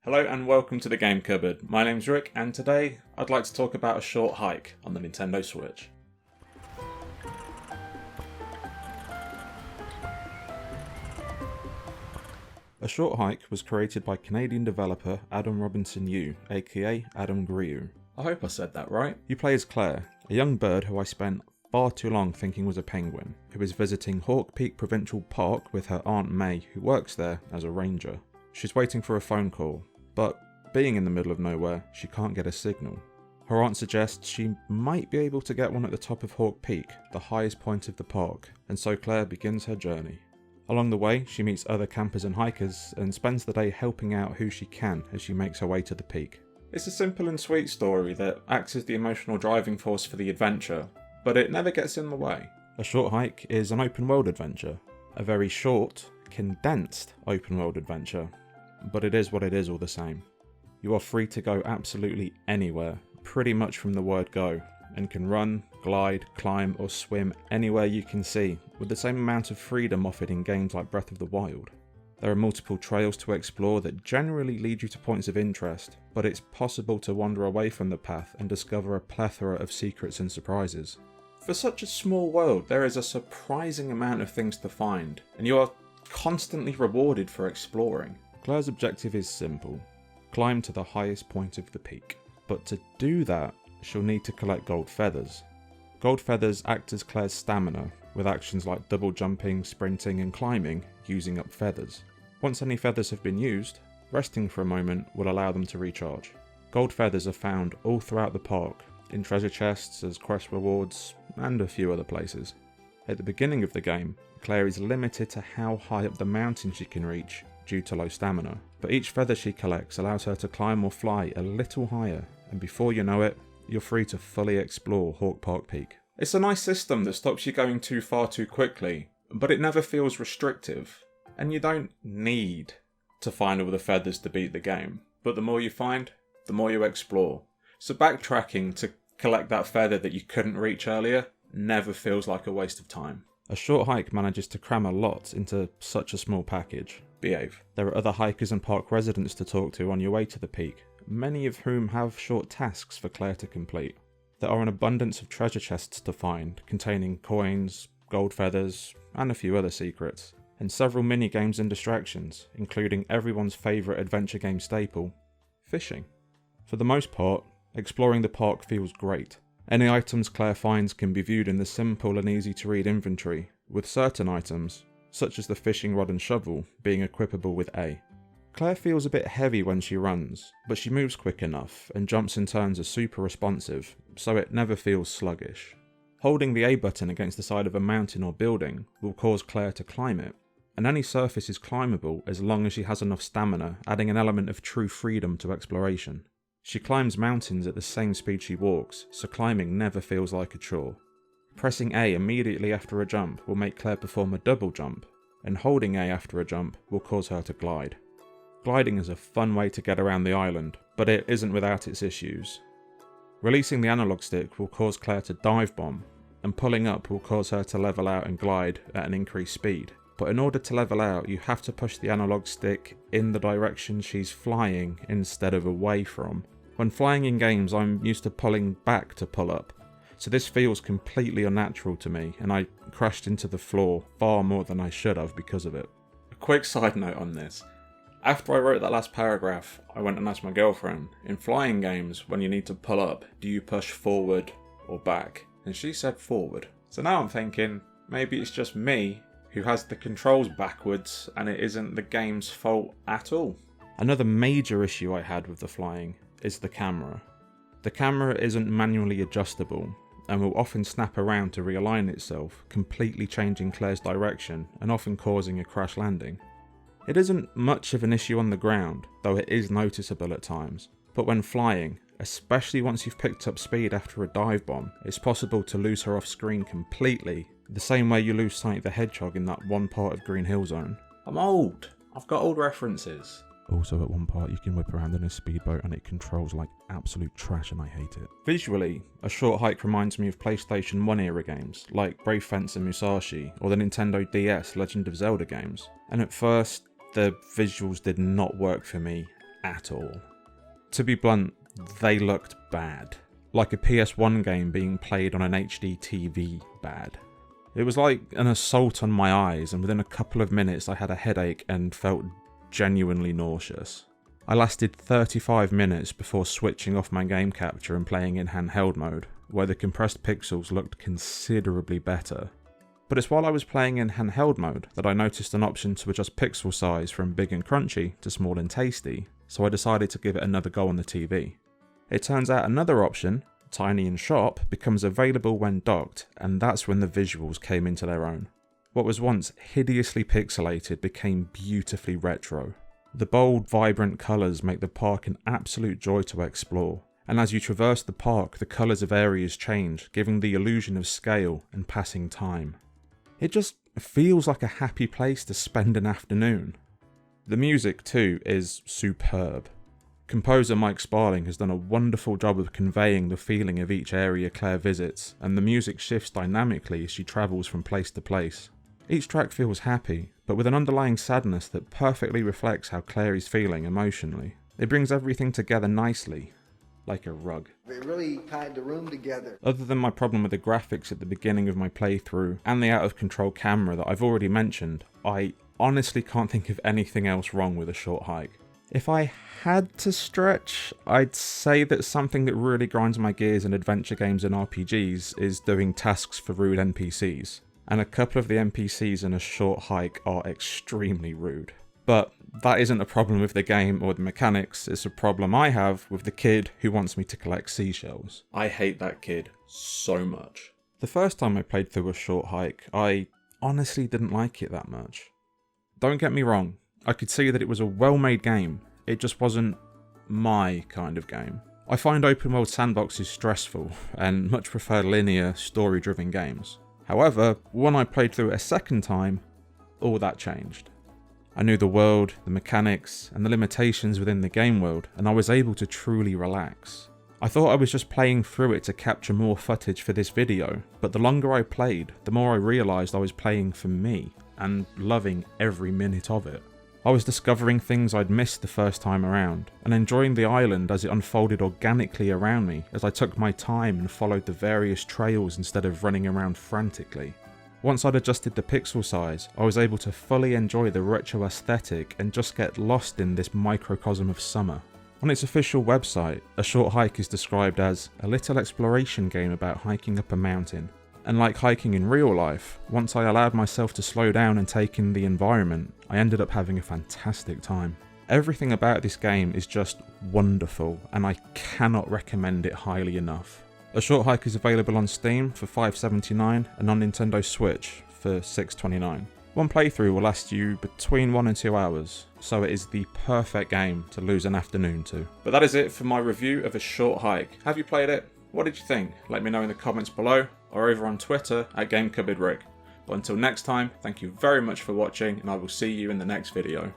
Hello and welcome to the Game Cupboard. My name's Rick and today I'd like to talk about A Short Hike on the Nintendo Switch. A Short Hike was created by Canadian developer Adam Robinson Yu, aka Adam Grieu. I hope I said that right. You play as Claire, a young bird who I spent far too long thinking was a penguin, who is visiting Hawke Peak Provincial Park with her Aunt May, who works there as a ranger. She's waiting for a phone call, but being in the middle of nowhere, she can't get a signal. Her aunt suggests she might be able to get one at the top of Hawke Peak, the highest point of the park, and so Claire begins her journey. Along the way, she meets other campers and hikers and spends the day helping out who she can as she makes her way to the peak. It's a simple and sweet story that acts as the emotional driving force for the adventure, but it never gets in the way. A Short Hike is an open world adventure, a very short, condensed open world adventure, but it is what it is all the same. You are free to go absolutely anywhere, pretty much from the word go, and can run, glide, climb or swim anywhere you can see, with the same amount of freedom offered in games like Breath of the Wild. There are multiple trails to explore that generally lead you to points of interest, but it's possible to wander away from the path and discover a plethora of secrets and surprises. For such a small world, there is a surprising amount of things to find, and you are constantly rewarded for exploring. Claire's objective is simple: climb to the highest point of the peak. But to do that, she'll need to collect gold feathers. Gold feathers act as Claire's stamina, with actions like double jumping, sprinting and climbing using up feathers. Once any feathers have been used, resting for a moment will allow them to recharge. Gold feathers are found all throughout the park, in treasure chests, as quest rewards, and a few other places. At the beginning of the game, Claire is limited to how high up the mountain she can reach due to low stamina, but each feather she collects allows her to climb or fly a little higher, and before you know it, you're free to fully explore Hawke Park Peak. It's a nice system that stops you going too far too quickly, but it never feels restrictive, and you don't need to find all the feathers to beat the game, but the more you find, the more you explore. So backtracking to collect that feather that you couldn't reach earlier never feels like a waste of time. A Short Hike manages to cram a lot into such a small package. Behave. There are other hikers and park residents to talk to on your way to the peak, many of whom have short tasks for Claire to complete. There are an abundance of treasure chests to find, containing coins, gold feathers, and a few other secrets, and several mini-games and distractions, including everyone's favourite adventure game staple, fishing. For the most part, exploring the park feels great. Any items Claire finds can be viewed in the simple and easy to read inventory, with certain items, such as the fishing rod and shovel, being equipable with A. Claire feels a bit heavy when she runs, but she moves quick enough, and jumps and turns are super responsive, so it never feels sluggish. Holding the A button against the side of a mountain or building will cause Claire to climb it, and any surface is climbable as long as she has enough stamina, adding an element of true freedom to exploration. She climbs mountains at the same speed she walks, so climbing never feels like a chore. Pressing A immediately after a jump will make Claire perform a double jump, and holding A after a jump will cause her to glide. Gliding is a fun way to get around the island, but it isn't without its issues. Releasing the analog stick will cause Claire to dive bomb, and pulling up will cause her to level out and glide at an increased speed. But in order to level out, you have to push the analog stick in the direction she's flying instead of away from. When flying in games, I'm used to pulling back to pull up, so this feels completely unnatural to me, and I crashed into the floor far more than I should have because of it. A quick side note on this. After I wrote that last paragraph, I went and asked my girlfriend, in flying games, when you need to pull up, do you push forward or back? And she said forward. So now I'm thinking, maybe it's just me who has the controls backwards and it isn't the game's fault at all. Another major issue I had with the flying is the camera. The camera isn't manually adjustable and will often snap around to realign itself, completely changing Claire's direction and often causing a crash landing. It isn't much of an issue on the ground, though it is noticeable at times, but when flying, especially once you've picked up speed after a dive bomb, it's possible to lose her off screen completely, the same way you lose Sonic the Hedgehog in that one part of Green Hill Zone. I'm old. I've got old references. Also at one part you can whip around in a speedboat and it controls like absolute trash and I hate it. Visually, A Short Hike reminds me of PlayStation 1 era games, like Brave Fencer Musashi or the Nintendo DS Legend of Zelda games. And at first, the visuals did not work for me at all. To be blunt, they looked bad. Like a PS1 game being played on an HD TV bad. It was like an assault on my eyes, and within a couple of minutes I had a headache and felt genuinely nauseous. I lasted 35 minutes before switching off my game capture and playing in handheld mode, where the compressed pixels looked considerably better. But it's while I was playing in handheld mode that I noticed an option to adjust pixel size from big and crunchy to small and tasty, so I decided to give it another go on the TV. It turns out another option, tiny and sharp, becomes available when docked, and that's when the visuals came into their own. What was once hideously pixelated became beautifully retro. The bold, vibrant colours make the park an absolute joy to explore, and as you traverse the park, the colours of areas change, giving the illusion of scale and passing time. It just feels like a happy place to spend an afternoon. The music, too, is superb. Composer Mike Sparling has done a wonderful job of conveying the feeling of each area Claire visits, and the music shifts dynamically as she travels from place to place. Each track feels happy, but with an underlying sadness that perfectly reflects how Claire is feeling emotionally. It brings everything together nicely, like a rug. It really tied the room together. Other than my problem with the graphics at the beginning of my playthrough, and the out of control camera that I've already mentioned, I honestly can't think of anything else wrong with A Short Hike. If I had to stretch, I'd say that something that really grinds my gears in adventure games and RPGs is doing tasks for rude NPCs. And a couple of the NPCs in A Short Hike are extremely rude. But that isn't a problem with the game or the mechanics, it's a problem I have with the kid who wants me to collect seashells. I hate that kid so much. The first time I played through A Short Hike, I honestly didn't like it that much. Don't get me wrong, I could see that it was a well-made game, it just wasn't my kind of game. I find open world sandboxes stressful, and much prefer linear, story-driven games. However, when I played through it a second time, all that changed. I knew the world, the mechanics, and the limitations within the game world, and I was able to truly relax. I thought I was just playing through it to capture more footage for this video, but the longer I played, the more I realised I was playing for me, and loving every minute of it. I was discovering things I'd missed the first time around, and enjoying the island as it unfolded organically around me as I took my time and followed the various trails instead of running around frantically. Once I'd adjusted the pixel size, I was able to fully enjoy the retro aesthetic and just get lost in this microcosm of summer. On its official website, A Short Hike is described as a little exploration game about hiking up a mountain. And like hiking in real life, once I allowed myself to slow down and take in the environment, I ended up having a fantastic time. Everything about this game is just wonderful, and I cannot recommend it highly enough. A Short Hike is available on Steam for $5.79 and on Nintendo Switch for $6.29. One playthrough will last you between 1 and 2 hours, so it is the perfect game to lose an afternoon to. But that is it for my review of A Short Hike. Have you played it? What did you think? Let me know in the comments below, or over on Twitter at GameCupboardRick. But until next time, thank you very much for watching, and I will see you in the next video.